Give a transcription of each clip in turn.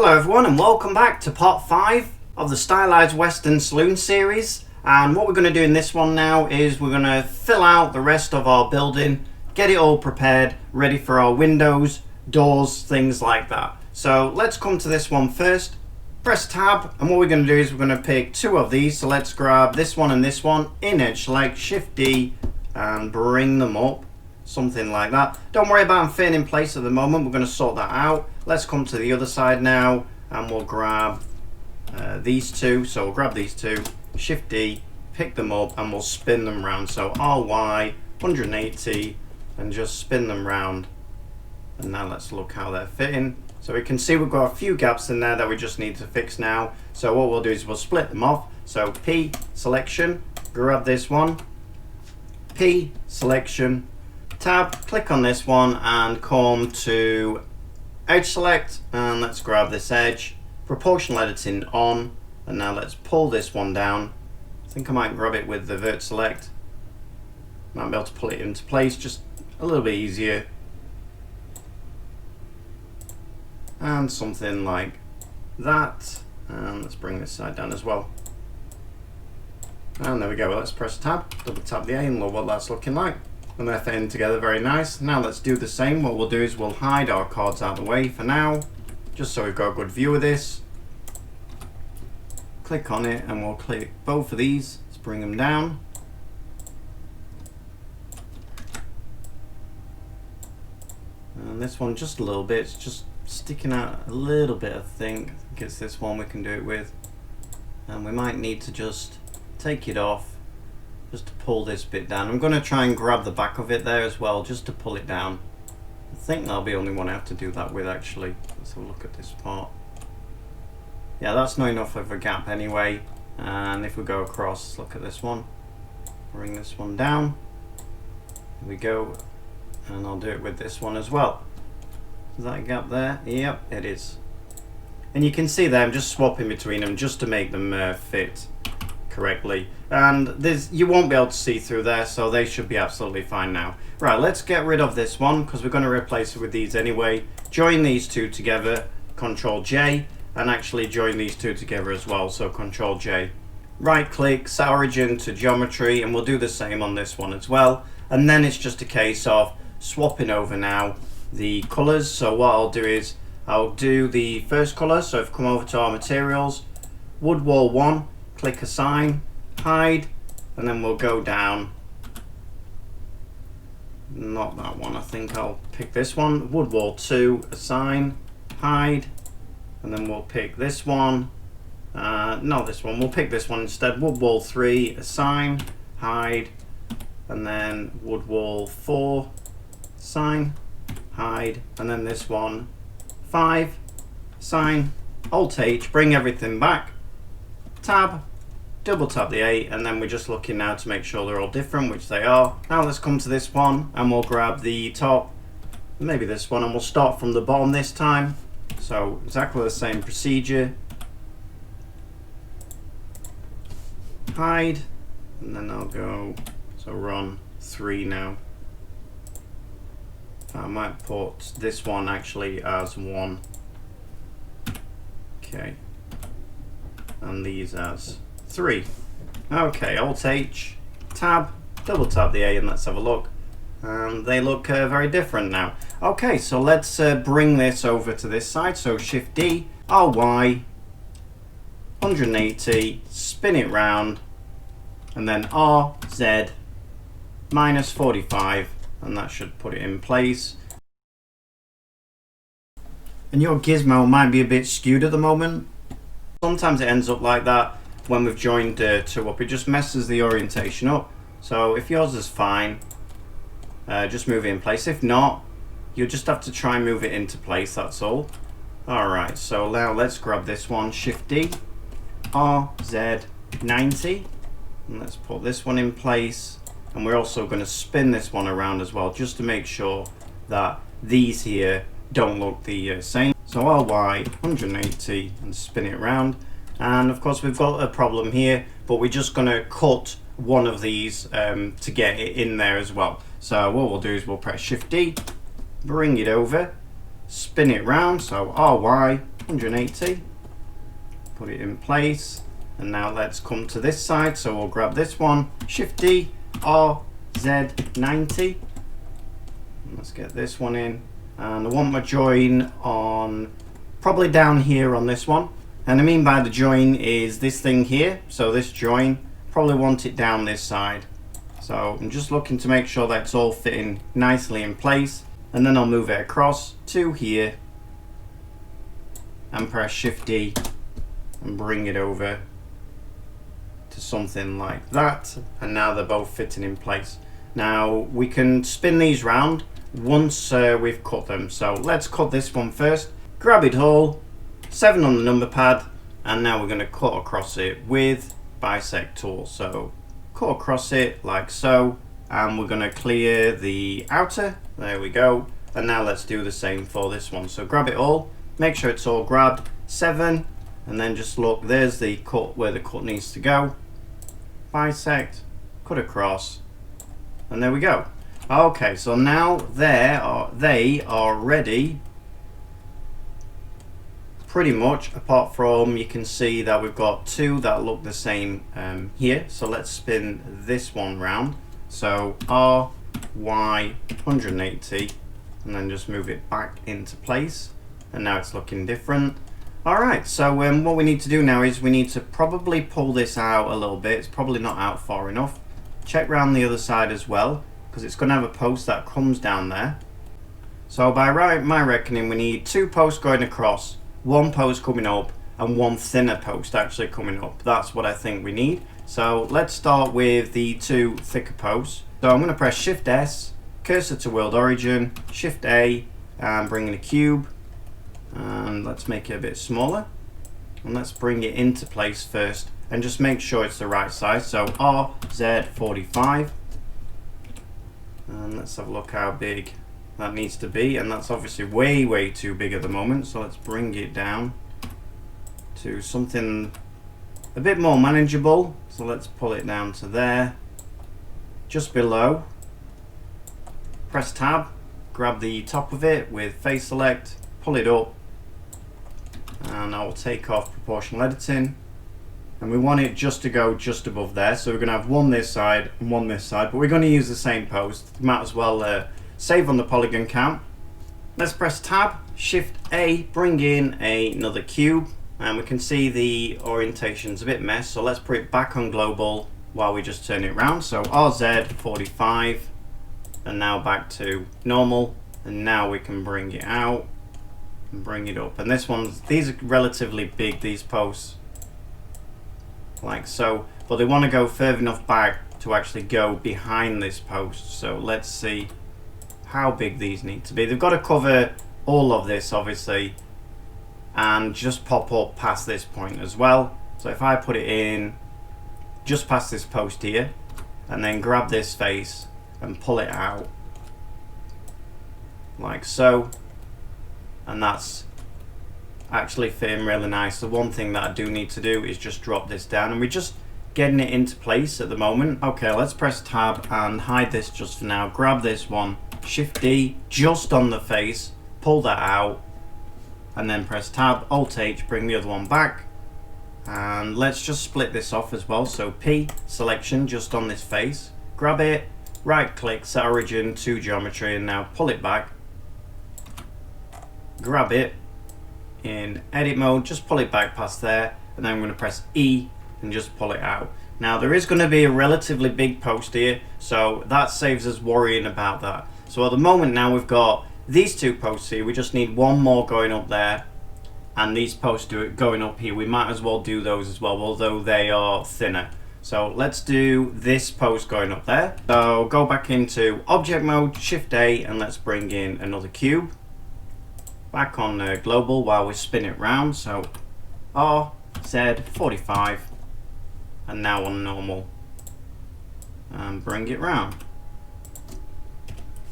Hello everyone and welcome back to part 5 of the stylized Western Saloon series. And what we're going to do in this one now is we're going to fill out the rest of our building, get it all prepared, ready for our windows, doors, things like that. So let's come to this one first. Press tab, and what we're going to do is we're going to pick two of these. So let's grab this one and this one, in edge select, shift D and bring them up. Something like that. Don't worry about them fitting in place at the moment. We're going to sort that out. Let's come to the other side now and we'll grab these two. So we'll grab these two, shift D, pick them up and we'll spin them round. So RY 180 and just spin them round. And now let's look how they're fitting. So we can see we've got a few gaps in there that we just need to fix now. So what we'll do is we'll split them off. So P selection, grab this one, P selection, tab, click on this one and come to edge select and let's grab this edge, proportional editing on, and now let's pull this one down. I think I might grab it with the vert select. Might be able to pull it into place just a little bit easier. And something like that. And let's bring this side down as well. And there we go. Let's press tab, double tap the A and look what that's looking like. And they're fitting together very nice. Now let's do the same. What we'll do is we'll hide our cards out of the way for now, just so we've got a good view of this. Click on it and we'll click both of these. Let's bring them down. And this one just a little bit, it's just sticking out a little bit, I think it's this one we can do it with. And we might need to just take it off just to pull this bit down. I'm going to try and grab the back of it there as well just to pull it down. I think that'll be the only one I have to do that with actually. Let's have a look at this part. Yeah, that's not enough of a gap anyway. And if we go across, let's look at this one. Bring this one down. Here we go. And I'll do it with this one as well. Is that a gap there? Yep, it is. And you can see there I'm just swapping between them just to make them fit correctly, and you won't be able to see through there, so they should be absolutely fine now. Right, let's get rid of this one because we're going to replace it with these anyway. Join these two together, Control J, and actually join these two together as well, so Control J. Right click, set origin to geometry, and we'll do the same on this one as well. And then it's just a case of swapping over now the colors. So what I'll do is I'll do the first color. So if we come over to our materials, wood wall 1, click assign, hide, and then we'll go down. Not that one, I think I'll pick this one. Wood wall 2, assign, hide, and then we'll pick this one. Not this one, we'll pick this one instead. Wood wall 3, assign, hide, and then wood wall 4, assign, hide, and then this one 5, assign, Alt H, bring everything back, tab, double tap the A, and then we're just looking now to make sure they're all different, which they are. Now let's come to this one and we'll grab the top, maybe this one, and we'll start from the bottom this time. So exactly the same procedure. Hide, and then I'll go, so we're on 3 now. I might put this one actually as 1. Okay. And these as 3. Okay, Alt H, tab, double tap the A, and let's have a look. And they look very different now. Okay, so let's bring this over to this side. So Shift D, RY 180, spin it round, and then RZ minus 45, and that should put it in place. And your gizmo might be a bit skewed at the moment. Sometimes it ends up like that when we've joined two up. It just messes the orientation up. So if yours is fine, just move it in place. If not, you'll just have to try and move it into place, that's all. Alright, so now let's grab this one, Shift D, RZ 90, and let's put this one in place. And we're also going to spin this one around as well, just to make sure that these here don't look the same. So RY 180 and spin it around. And of course we've got a problem here, but we're just going to cut one of these to get it in there as well. So what we'll do is we'll press Shift D, bring it over, spin it round, so RY 180, put it in place, and now let's come to this side, so we'll grab this one, Shift D, RZ 90, and let's get this one in, and I want my join on, probably down here on this one, and I mean by the join is this thing here, so this join, probably want it down this side. So I'm just looking to make sure that's all fitting nicely in place, and then I'll move it across to here and press Shift D and bring it over to something like that, and now they're both fitting in place. Now we can spin these round once we've cut them, so let's cut this one first. Grab it all, 7 on the number pad, and now we're going to cut across it with bisect tool. So cut across it like so, and we're going to clear the outer, there we go, and now let's do the same for this one. So grab it all, make sure it's all grabbed, 7, and then just look, there's the cut where the cut needs to go, bisect, cut across, and there we go. Okay, so now they are ready pretty much, apart from you can see that we've got 2 that look the same here. So let's spin this one round. So RY 180, and then just move it back into place, and now it's looking different. Alright, so what we need to do now is we need to probably pull this out a little bit. It's probably not out far enough. Check round the other side as well, because it's going to have a post that comes down there. So by my reckoning, we need 2 posts going across, 1 post coming up, and 1 thinner post actually coming up. That's what I think we need. So let's start with the 2 thicker posts. So I'm going to press Shift S, cursor to world origin, Shift A, and bring in a cube, and let's make it a bit smaller, and let's bring it into place first and just make sure it's the right size. So RZ45, and let's have a look how big that needs to be, and that's obviously way too big at the moment, so let's bring it down to something a bit more manageable. So let's pull it down to there, just below, press tab, grab the top of it with face select, pull it up, and I will take off proportional editing, and we want it just to go just above there. So we're going to have 1 this side and 1 this side, but we're going to use the same post. You might as well save on the polygon count. Let's press tab, Shift A, bring in another cube, and we can see the orientation's a bit messed, so let's put it back on global while we just turn it around. So RZ45, and now back to normal, and now we can bring it out and bring it up. And this one's, these are relatively big, these posts, like so, but they want to go further enough back to actually go behind this post. So let's see how big these need to be. They've got to cover all of this obviously, and just pop up past this point as well. So if I put it in just past this post here, and then grab this face and pull it out like so, and that's actually fitting really nice. The one thing that I do need to do is just drop this down, and we're just getting it into place at the moment. Okay, let's press tab and hide this just for now. Grab this one, Shift D, just on the face, pull that out, and then press tab, Alt H, bring the other one back, and let's just split this off as well. So P, selection, just on this face, grab it, right click, set origin to geometry, and now pull it back, grab it in edit mode, just pull it back past there, and then I'm going to press E and just pull it out. Now there is going to be a relatively big post here, so that saves us worrying about that. So at the moment now we've got these 2 posts here, we just need 1 more going up there, and these posts going up here, we might as well do those as well, although they are thinner. So let's do this post going up there. So go back into object mode, Shift A, and let's bring in another cube. Back on global while we spin it round. So RZ45, and now on normal, and bring it round.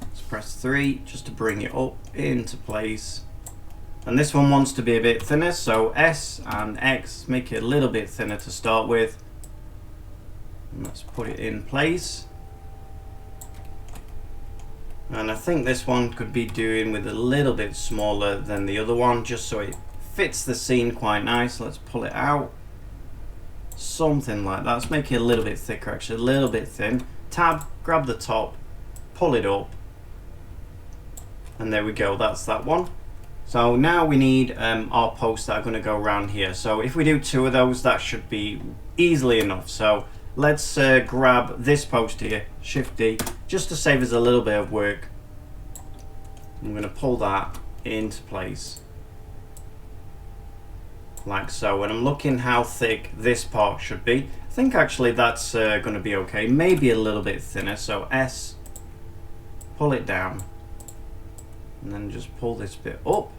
Let's press 3 just to bring it up into place. And this one wants to be a bit thinner, so S and X, make it a little bit thinner to start with. And let's put it in place. And I think this one could be doing with a little bit smaller than the other one, just so it fits the scene quite nice. Let's pull it out. Something like that. Let's make it a little bit thicker, actually, a little bit thin. Tab, grab the top, pull it up, and there we go, that's that one. So now we need our posts that are going to go around here. So if we do 2 of those, that should be easily enough. So let's grab this post here, Shift D, just to save us a little bit of work. I'm going to pull that into place like so, and I'm looking how thick this part should be. I think actually that's going to be okay, maybe a little bit thinner. So S, pull it down, and then just pull this bit up,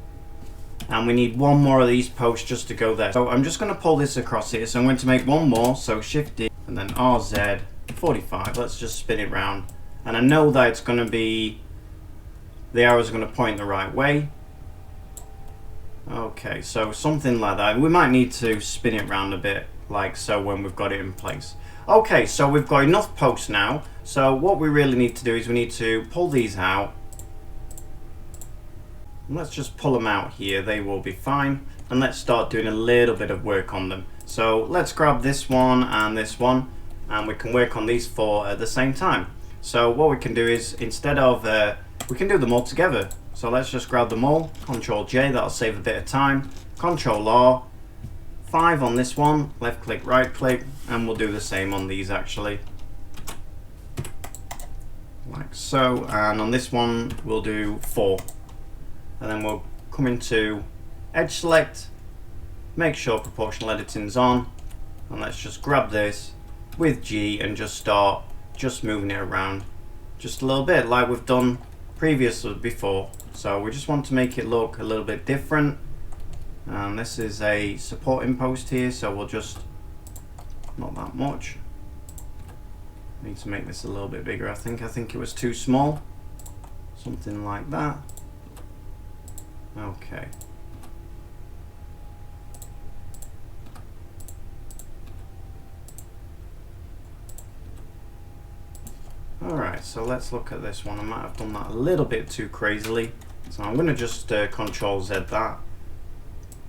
and we need 1 more of these posts just to go there. So I'm just going to pull this across here, so I'm going to make 1 more. So Shift D and then RZ 45. Let's just spin it round, and I know that it's going to be, the arrows are going to point the right way. Okay, so something like that. We might need to spin it round a bit like so when we've got it in place. Okay, so we've got enough posts now. So what we really need to do is we need to pull these out. Let's just pull them out here, they will be fine. And let's start doing a little bit of work on them. So let's grab this one, and we can work on these 4 at the same time. So what we can do is, instead of, we can do them all together. So let's just grab them all, Control J, that'll save a bit of time. Control R, 5 on this one, left click, right click, and we'll do the same on these actually. Like so, and on this one we'll do 4. And then we'll come into Edge Select, make sure Proportional Editing's on, and let's just grab this with G and just start just moving it around just a little bit like we've done previously before. So we just want to make it look a little bit different, and this is a supporting post here, so we'll just, not that much, need to make this a little bit bigger. I think it was too small, something like that. Okay. Alright, so let's look at this one. I might have done that a little bit too crazily, so I'm going to just Control Z that.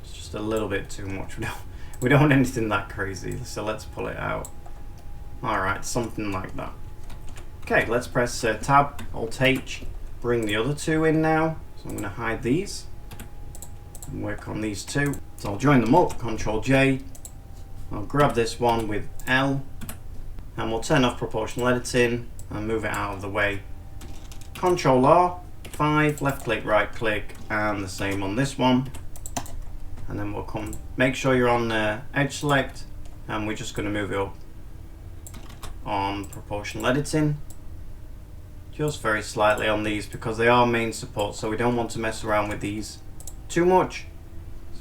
It's just a little bit too much. We don't want anything that crazy, so let's pull it out. Alright, something like that. Okay, let's press Tab, Alt H, bring the other 2 in now. So I'm going to hide these and work on these 2. So I'll join them up, Control J. I'll grab this one with L, and we'll turn off Proportional Editing and move it out of the way. Control R, 5, left click, right click, and the same on this one. And then we'll come, make sure you're on Edge Select, and we're just going to move it up on Proportional Editing. Just very slightly on these because they are main support, so we don't want to mess around with these too much.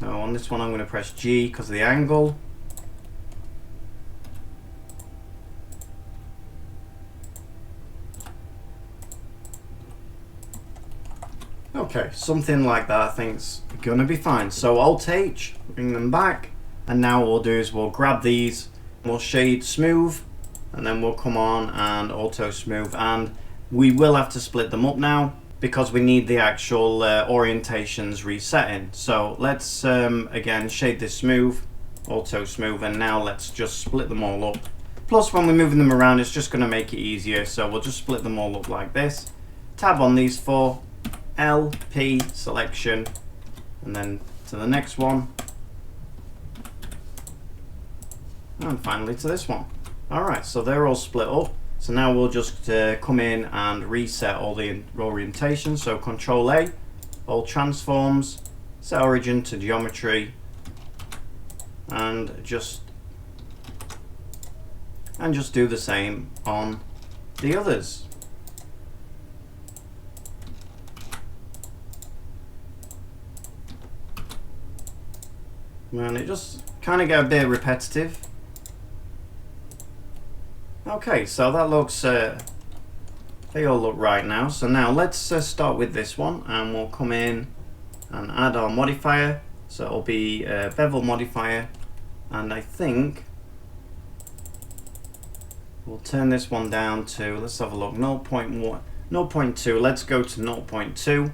So on this one I'm going to press G because of the angle. Okay, something like that I think's gonna be fine. So Alt H, bring them back, and now what we'll do is we'll grab these, we'll shade smooth, and then we'll come on and auto smooth, and we will have to split them up now because we need the actual orientations resetting. So let's again shade this smooth, auto smooth, and now let's just split them all up. Plus when we're moving them around it's just going to make it easier, so we'll just split them all up like this. Tab on these 4, L, P, selection, and then to the next one, and finally to this one. Alright, so they're all split up. So now we'll just come in and reset all the orientation. So Control A, all transforms, set origin to geometry, and just do the same on the others. And it just kind of get a bit repetitive. Okay, so that looks, they all look right now. So now let's start with this one, and we'll come in and add our modifier. So it'll be a bevel modifier, and I think we'll turn this one down to, let's have a look, 0.1, 0.2, let's go to 0.2,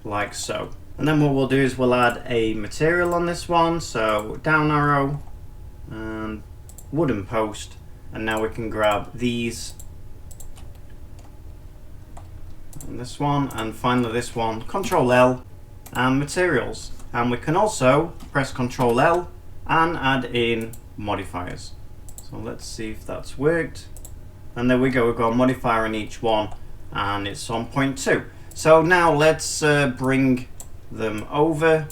like so. And then what we'll do is we'll add a material on this one, so down arrow and wooden post, and now we can grab these and this one, and finally this one, Control L and materials, and we can also press Control L and add in modifiers. So let's see if that's worked, and there we go, we've got a modifier in each one and it's on 0.2. So now let's bring them over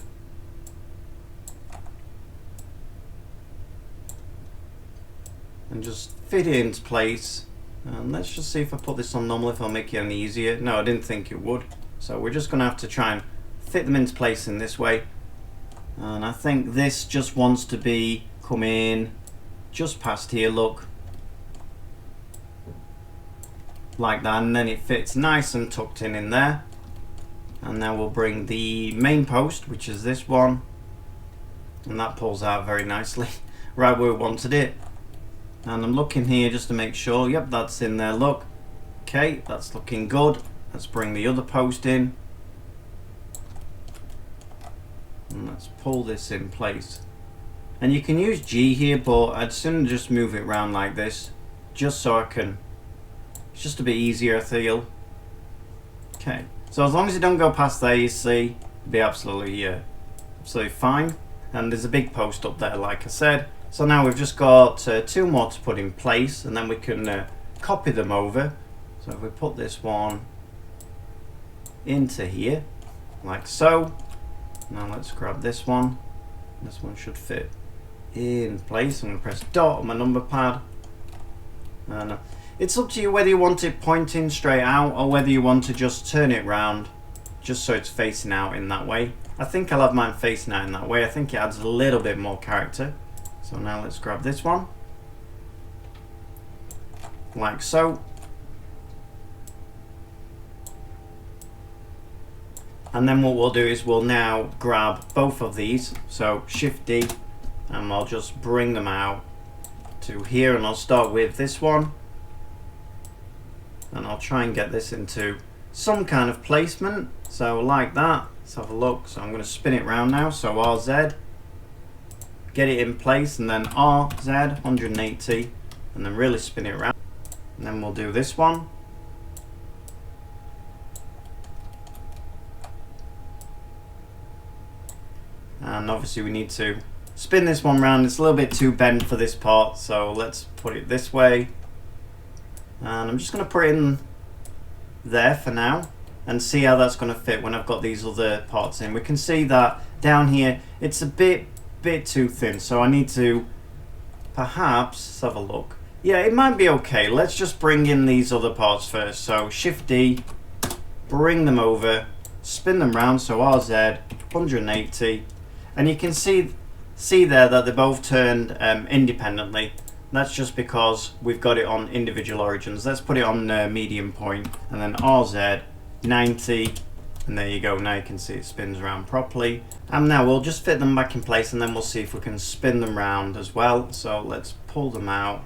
and just fit it into place. And let's just see if I put this on normal, if I'll make it any easier. No, I didn't think it would. So we're just going to have to try and fit them into place in this way. And I think this just wants to be come in just past here, look. Like that, and then it fits nice and tucked in there. And now we'll bring the main post, which is this one. And that pulls out very nicely, right where we wanted it. And I'm looking here just to make sure, yep, that's in there, look. Okay, that's looking good. Let's bring the other post in. And let's pull this in place. And you can use G here, but I'd sooner just move it around like this, just so I can, it's just a bit easier, I feel. Okay, so as long as you don't go past there, you see, it'll be absolutely fine. And there's a big post up there, like I said. So now we've just got 2 more to put in place, and then we can copy them over. So if we put this one into here, like so. Now let's grab this one. This one should fit in place. I'm going to press dot on my number pad. And it's up to you whether you want it pointing straight out or whether you want to just turn it round, just so it's facing out in that way. I think I'll have mine facing out in that way. I think it adds a little bit more character. So now let's grab this one, like so. And then what we'll do is we'll now grab both of these, so Shift D, and I'll just bring them out to here, and I'll start with this one. And I'll try and get this into some kind of placement, so like that. Let's have a look. So I'm going to spin it round now, so RZ. Get it in place, and then RZ 180, and then really spin it around. And then we'll do this one. And obviously we need to spin this one round. It's a little bit too bent for this part, so let's put it this way. And I'm just going to put it in there for now and see how that's going to fit when I've got these other parts in. We can see that down here it's a bit too thin, so I need to perhaps have a look. Yeah, it might be okay. Let's just bring in these other parts first. So Shift D, bring them over, spin them round, so RZ 180, and you can see there that they're both turned independently. That's just because we've got it on individual origins. Let's put it on medium point, and then RZ 90. And there you go, now you can see it spins around properly. And now we'll just fit them back in place, and then we'll see if we can spin them round as well. So let's pull them out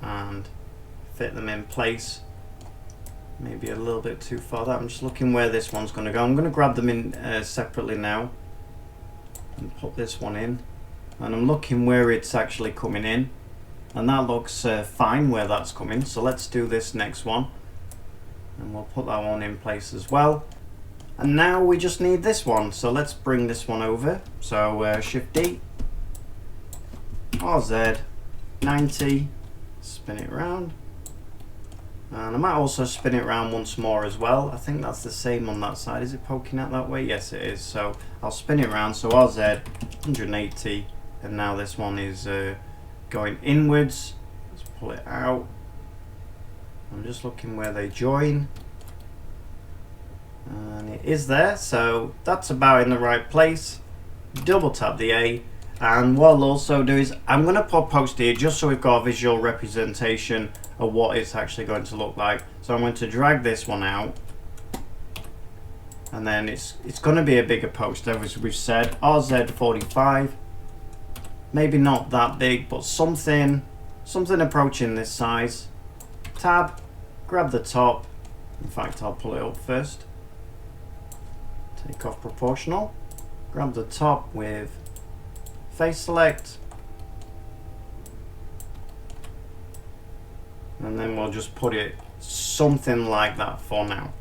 and fit them in place. Maybe a little bit too far. I'm just looking where this one's going to go. I'm going to grab them in separately now and put this one in. And I'm looking where it's actually coming in. And that looks fine where that's coming. So let's do this next one. And we'll put that one in place as well. And now we just need this one, so let's bring this one over. So Shift D, RZ 90, spin it around, and I might also spin it around once more as well. I think that's the same on that side. Is it poking out that way? Yes, it is. So I'll spin it around, so RZ 180, and now this one is going inwards. Let's pull it out. I'm just looking where they join, and it is there, so that's about in the right place. Double tap the A, and what I'll also do is I'm going to put post here just so we've got a visual representation of what it's actually going to look like. So I'm going to drag this one out, and then it's going to be a bigger post, as we've said. RZ 45, maybe not that big, but something approaching this size. Tab, grab the top. In fact, I'll pull it up first. Take off proportional. Grab the top with face select. And then we'll just put it something like that for now.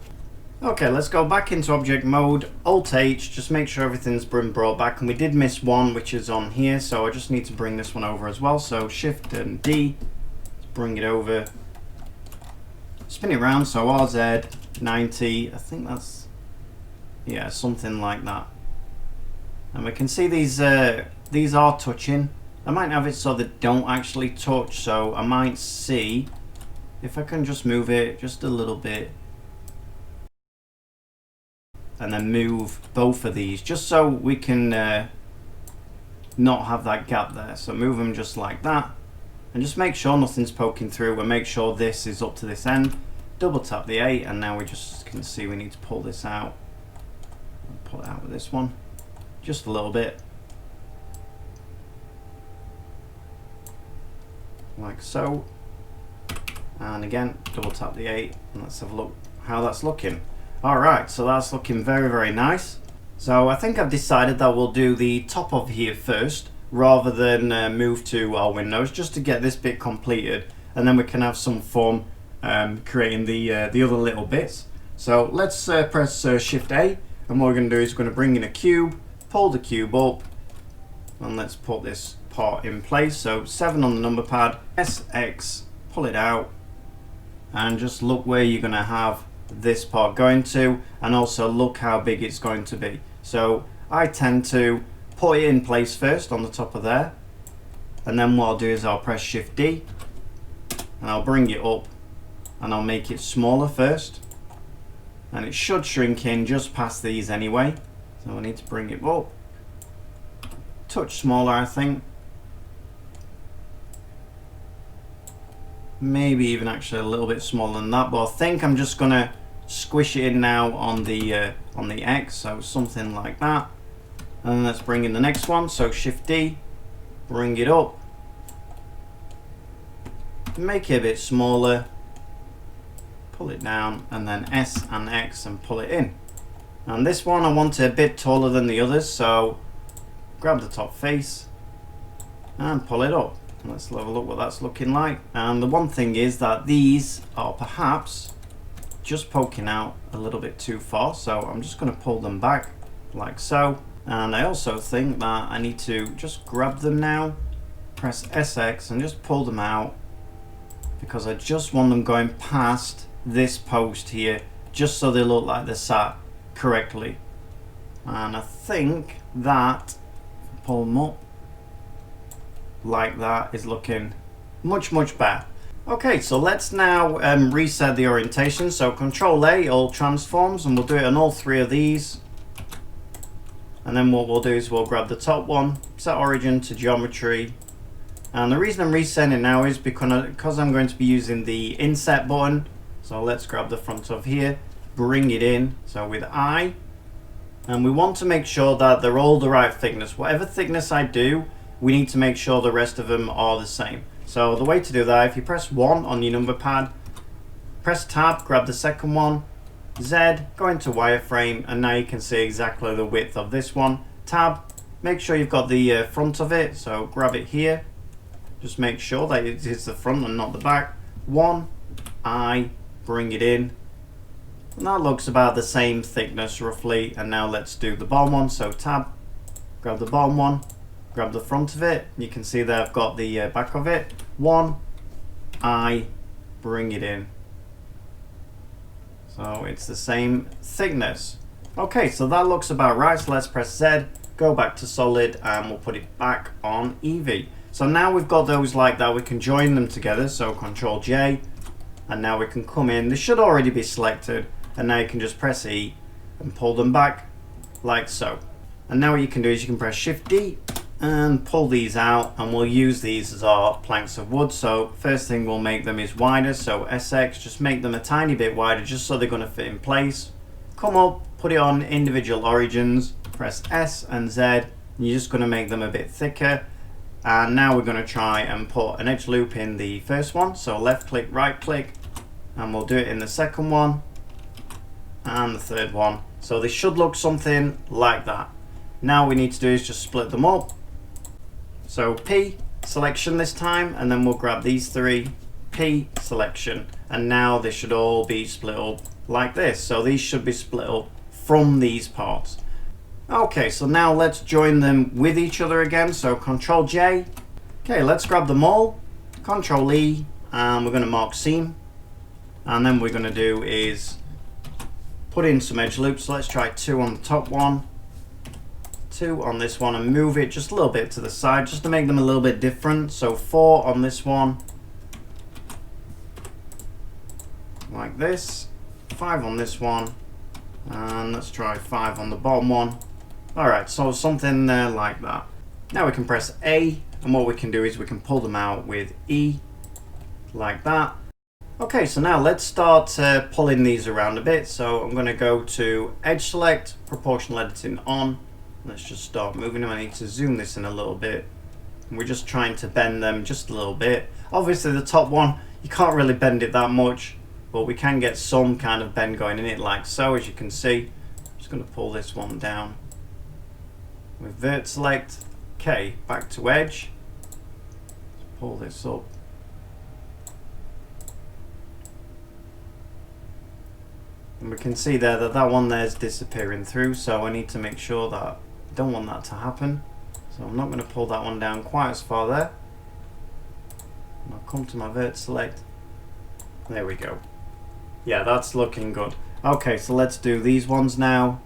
Okay, let's go back into object mode, Alt H, just make sure everything's been brought back, and we did miss one, which is on here, so I just need to bring this one over as well. So Shift and D, let's bring it over, spin it around, so RZ 90, I think that's, yeah, something like that. And we can see these are touching. I might have it so they don't actually touch, so I might see if I can just move it just a little bit. And then move both of these just so we can not have that gap there. So move them just like that, and just make sure nothing's poking through, and make sure this is up to this end. Double tap the 8, and now we just can see we need to pull this out. Pull it out with this one just a little bit, like so. And again, double tap the 8, and let's have a look how that's looking. Alright, so that's looking very, very nice. So I think I've decided that we'll do the top of here first, rather than move to our windows, just to get this bit completed, and then we can have some fun creating the other little bits. So let's press Shift A, and what we're going to do is we're going to bring in a cube, pull the cube up, and let's put this part in place. So 7 on the number pad, SX, pull it out, and just look where you're going to have this part going to, and also look how big it's going to be. So I tend to put it in place first on the top of there, and then what I'll do is I'll press Shift D, and I'll bring it up, and I'll make it smaller first, and it should shrink in just past these anyway. So I need to bring it up, touch smaller, I think. Maybe even actually a little bit smaller than that, but I think I'm just gonna squish it in now on the X, so something like that. And then let's bring in the next one. So Shift D, bring it up, make it a bit smaller, pull it down, and then S and X and pull it in. And this one I want it a bit taller than the others, so grab the top face and pull it up. Let's have a look what that's looking like. And the one thing is that these are perhaps just poking out a little bit too far, so I'm just going to pull them back like so. And I also think that I need to just grab them now, press SX, and just pull them out, because I just want them going past this post here, just so they look like they're sat correctly. And I think that, pull them up like that, is looking much better. Okay, so let's now reset the orientation. So Control A, all transforms, and we'll do it on all 3 of these. And then what we'll do is we'll grab the top one, set origin to geometry. And the reason I'm resetting it now is because I'm going to be using the inset button. So let's grab the front of here, bring it in, so with I. And we want to make sure that they're all the right thickness. Whatever thickness I do, we need to make sure the rest of them are the same. So the way to do that, if you press 1 on your number pad, press tab, grab the second one, Z, go into wireframe, and now you can see exactly the width of this one. Tab, make sure you've got the front of it, so grab it here. Just make sure that it is the front and not the back. 1, I, bring it in. And that looks about the same thickness roughly. And now let's do the bottom one. So tab, grab the bottom one, grab the front of it. You can see that I've got the back of it. 1, I, bring it in. So it's the same thickness. Okay, so that looks about right. So let's press Z, go back to solid, and we'll put it back on Eevee. So now we've got those like that, we can join them together. So Control J, and now we can come in. They should already be selected, and now you can just press E and pull them back like so. And now what you can do is you can press Shift D and pull these out, and we'll use these as our planks of wood. So first thing we'll make them is wider, so SX, just make them a tiny bit wider just so they're going to fit in place. Come up, put it on individual origins, press S and Z, and you're just going to make them a bit thicker. And now we're going to try and put an edge loop in the first one. So left click, right click, and we'll do it in the second one and the third one. So they should look something like that. Now what we need to do is just split them up. So P selection this time, and then we'll grab these three, P selection, and now they should all be split up like this. So these should be split up from these parts. Okay, so now let's join them with each other again. So Control J. Okay, let's grab them all. Control E, and we're going to mark seam. And then what we're going to do is put in some edge loops. So let's try 2 on the top one, 2 on this one, and move it just a little bit to the side just to make them a little bit different. So 4 on this one, like this, 5 on this one, and let's try 5 on the bottom one. Alright, so something like that. Now we can press A, and what we can do is we can pull them out with E, like that. Okay, so now let's start pulling these around a bit. So I'm going to go to Edge Select, Proportional Editing on. Let's just start moving them. I need to zoom this in a little bit. And we're just trying to bend them just a little bit. Obviously the top one, you can't really bend it that much, but we can get some kind of bend going in it like so, as you can see. I'm just going to pull this one down with Vert Select. Okay, back to Edge. Let's pull this up. And we can see there that that one there is disappearing through, so I need to make sure that I don't want that to happen. So I'm not going to pull that one down quite as far there. And I'll come to my Vert Select. There we go. Yeah, that's looking good. Okay, so let's do these ones now.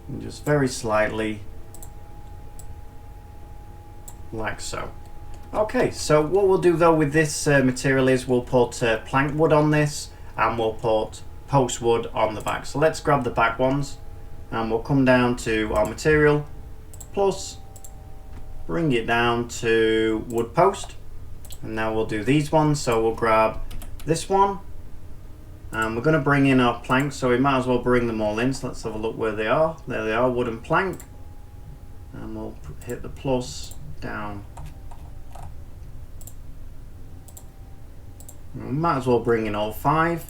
And just very slightly, like so. Okay, so what we'll do though with this material is we'll put plank wood on this, and we'll put post wood on the back. So let's grab the back ones, and we'll come down to our material, plus bring it down to wood post. And now we'll do these ones. So we'll grab this one, and we're going to bring in our planks, so we might as well bring them all in. So let's have a look where they are. There they are, wooden plank, and we'll hit the plus down. We might as well bring in all 5.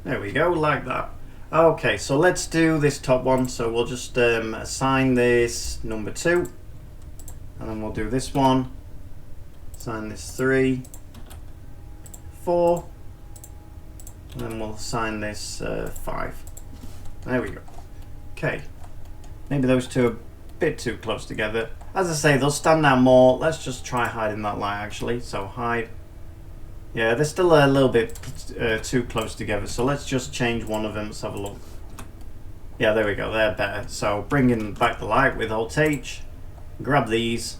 There we go, like that. Okay, so let's do this top one. So we'll just assign this number 2, and then we'll do this one, assign this 3, 4, and then we'll assign this 5. There we go. Okay. Maybe those two are a bit too close together. As I say, they'll stand out more. Let's just try hiding that line actually. So hide. Yeah, they're still a little bit too close together. So let's just change one of them. Let's have a look. Yeah, there we go. They're better. So bringing back the light with Alt H. Grab these.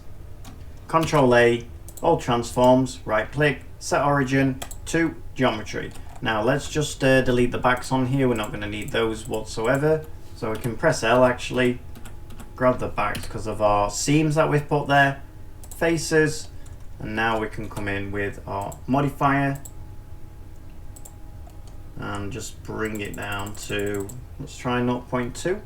Control A. All transforms. Right click. Set origin to geometry. Now let's just delete the backs on here. We're not going to need those whatsoever. So we can press L actually, grab the backs because of our seams that we've put there, faces, and now we can come in with our modifier and just bring it down to, let's try 0.2,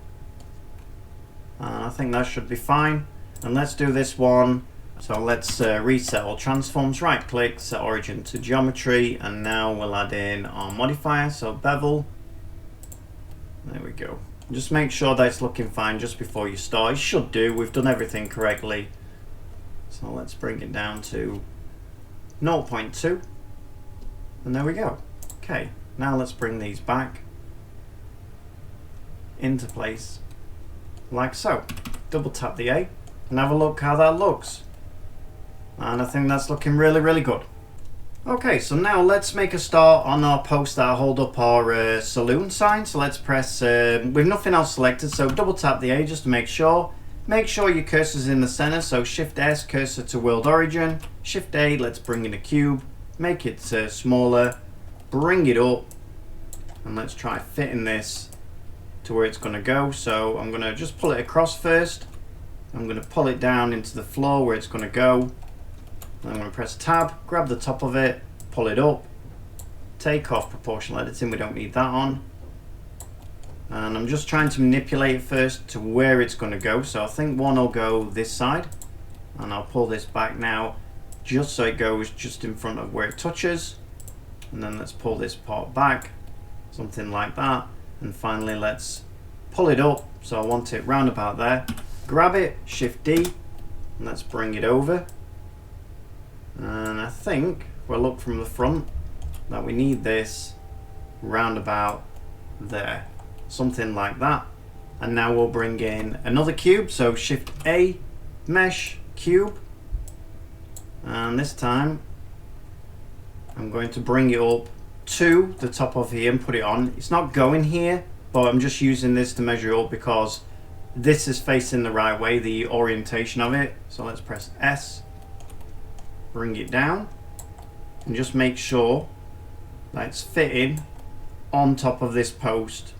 and I think that should be fine. And let's do this one. So let's reset all transforms, right click, set origin to geometry, and now we'll add in our modifier, so bevel. There we go. Just make sure that it's looking fine just before you start. It should do. We've done everything correctly. So let's bring it down to 0.2. And there we go. Okay, now let's bring these back into place like so. Double tap the A and have a look how that looks. And I think that's looking really, really good. Okay, so now let's make a start on our post that hold up our saloon sign. So let's press, with nothing else selected, so double tap the A just to make sure. Make sure your cursor's in the center, so Shift S, cursor to world origin. Shift A, let's bring in a cube. Make it smaller, bring it up, and let's try fitting this to where it's going to go. So I'm going to just pull it across first. I'm going to pull it down into the floor where it's going to go. I'm going to press tab, grab the top of it, pull it up, take off proportional editing, we don't need that on. And I'm just trying to manipulate it first to where it's going to go. So I think one will go this side, and I'll pull this back now just so it goes just in front of where it touches. And then let's pull this part back, something like that. And finally let's pull it up, so I want it round about there. Grab it, Shift D, and let's bring it over. And I think if we look from the front that we need this round about there, something like that. And now we'll bring in another cube, so Shift A, Mesh, Cube, and this time I'm going to bring it up to the top of here and put it on. It's not going here, but I'm just using this to measure it up because this is facing the right way, the orientation of it. So let's press S, bring it down, and just make sure that it's fitting on top of this post.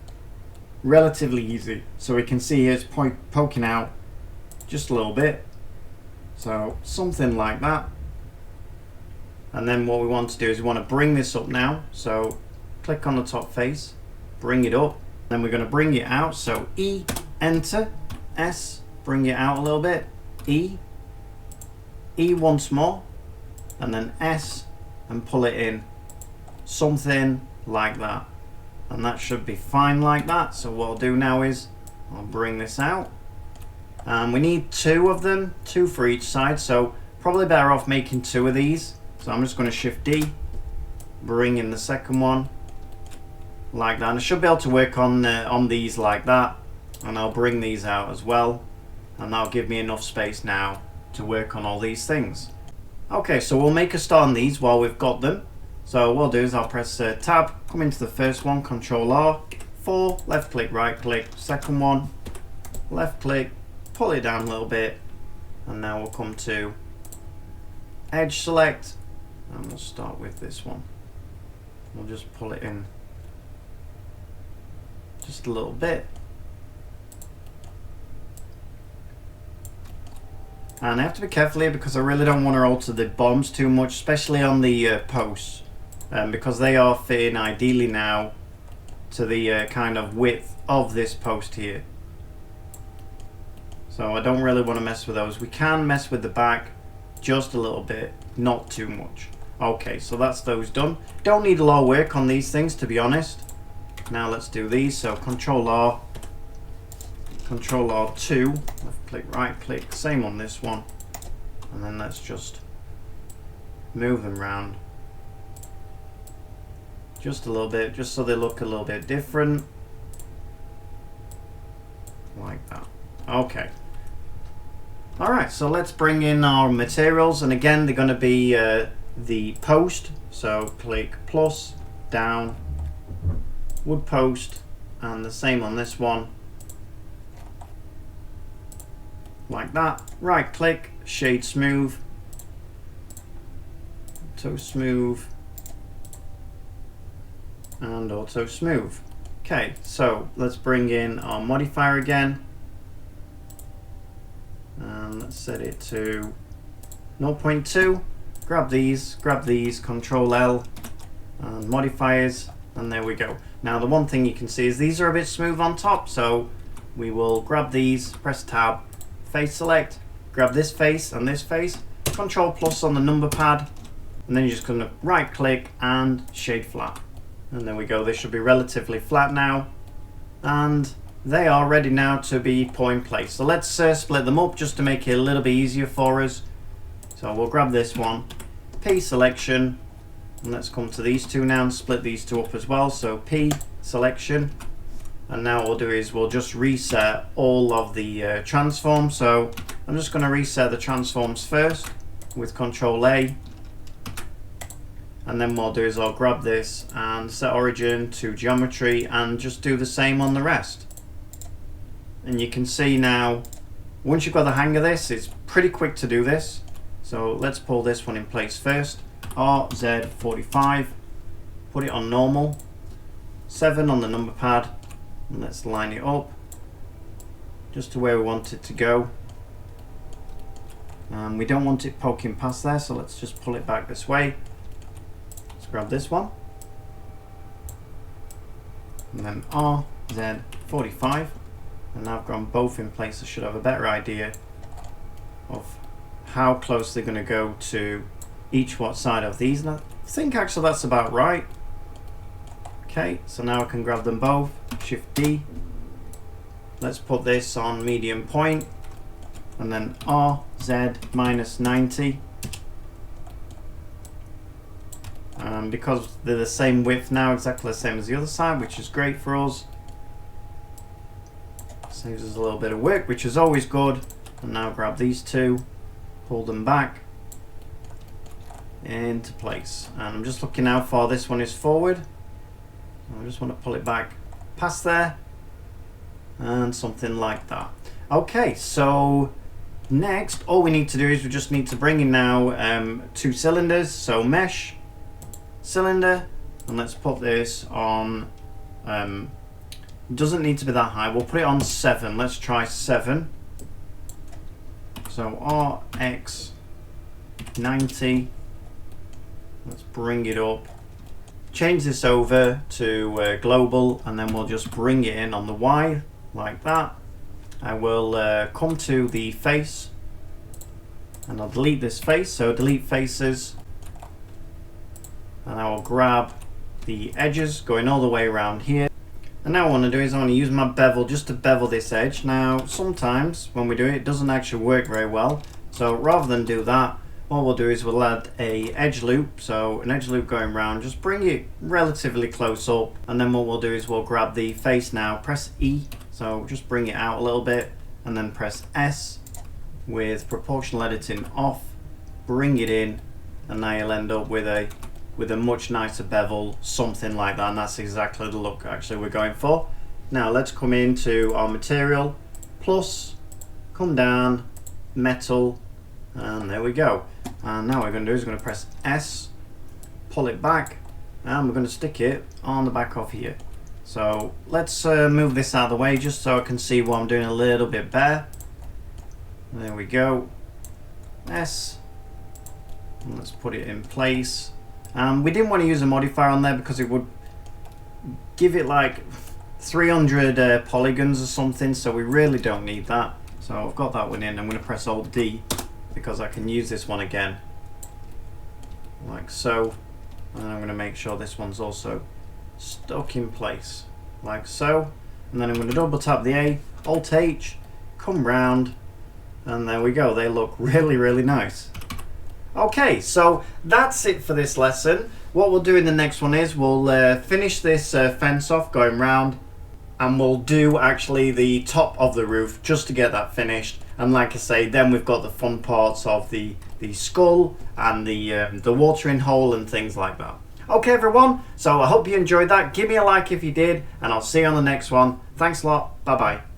Relatively easy. So we can see here it's poking out just a little bit. So something like that. And then what we want to do is we want to bring this up now. So click on the top face, bring it up. Then we're going to bring it out. So E, enter, S, bring it out a little bit. E, E once more, and then S, and pull it in. Something like that. And that should be fine like that. So what I'll do now is I'll bring this out. We need two of them, two for each side. So probably better off making two of these. So I'm just going to Shift D, bring in the second one like that. And I should be able to work on these like that. And I'll bring these out as well. And that'll give me enough space now to work on all these things. Okay, so we'll make a start on these while we've got them. So what I'll do is I'll press Tab, come into the first one, Control R, 4, left click, right click, second one, left click, pull it down a little bit. And now we'll come to Edge Select. And we'll start with this one. We'll just pull it in just a little bit. And I have to be careful here because I really don't want to alter the bottoms too much, especially on the posts, because they are fitting ideally now to the kind of width of this post here. So I don't really want to mess with those. We can mess with the back just a little bit, not too much. Okay, so that's those done. Don't need a lot of work on these things, to be honest. Now let's do these. So Control R, Control R2, left click, right click, same on this one. And then let's just move them around just a little bit, just so they look a little bit different. Like that. Okay. Alright, so let's bring in our materials, and again they're going to be the post. So click plus, down, wood post, and the same on this one. Like that. Right click, shade smooth, auto smooth, and auto smooth. Okay, so let's bring in our modifier again. And let's set it to 0.2. Grab these, Control L, and modifiers, and there we go. Now the one thing you can see is these are a bit smooth on top, so we will grab these, press Tab, face select, grab this face and this face, Control plus on the number pad, and then you're just going to right click and shade flat. And there we go, they should be relatively flat now. And they are ready now to be put in place. So let's split them up just to make it a little bit easier for us. So we'll grab this one, P selection, and let's come to these two now and split these two up as well. So P selection, and now what we'll do is we'll just reset all of the transforms. So I'm just going to reset the transforms first with Control A, and then what I'll do is I'll grab this and set origin to geometry and just do the same on the rest. And you can see now, once you've got the hang of this, it's pretty quick to do this. So let's pull this one in place first. RZ45, put it on normal, 7 on the number pad, and let's line it up just to where we want it to go. We don't want it poking past there, so let's just pull it back this way. Let's grab this one, and then R, Z 45, and now I've got them both in place. I should have a better idea of how close they're going to go to each what side of these, and I think actually that's about right. Okay, so now I can grab them both, Shift D. Let's put this on medium point, and then RZ minus 90. Because they're the same width now, exactly the same as the other side, which is great for us. Saves us a little bit of work, which is always good. And now grab these two, pull them back into place. And I'm just looking how far this one is forward. I just want to pull it back past there, and something like that. Okay, so next, all we need to do is we just need to bring in now 2 cylinders. So mesh, cylinder, and let's put this on, doesn't need to be that high, we'll put it on 7. Let's try 7. So RX 90, let's bring it up, change this over to global, and then we'll just bring it in on the Y like that. I will come to the face, and I'll delete this face, so delete faces, and I will grab the edges going all the way around here. And now what I want to do is I want to use my bevel just to bevel this edge. Now sometimes when we do it, it doesn't actually work very well, so rather than do that, what we'll do is we'll add a edge loop, so an edge loop going around, just bring it relatively close up, and then what we'll do is we'll grab the face now, press E, so just bring it out a little bit, and then press S with proportional editing off, bring it in, and now you'll end up with a much nicer bevel, something like that, and that's exactly the look actually we're going for. Now let's come into our material, plus, come down, metal, and there we go. And now what we're going to do is we're going to press S, pull it back, and we're going to stick it on the back of here. So let's move this out of the way just so I can see what I'm doing a little bit better. There we go. S, and let's put it in place. We didn't want to use a modifier on there because it would give it like 300 polygons or something, so we really don't need that. So I've got that one in. I'm going to press Alt D because I can use this one again like so, and I'm going to make sure this one's also stuck in place like so, and then I'm going to double tap the A, Alt H, come round, and there we go. They look really nice. Okay, so that's it for this lesson. What we'll do in the next one is we'll finish this fence off going round, and we'll do actually the top of the roof just to get that finished. And like I say, then we've got the fun parts of the skull and the watering hole and things like that. Okay everyone, so I hope you enjoyed that. Give me a like if you did, and I'll see you on the next one. Thanks a lot. Bye bye.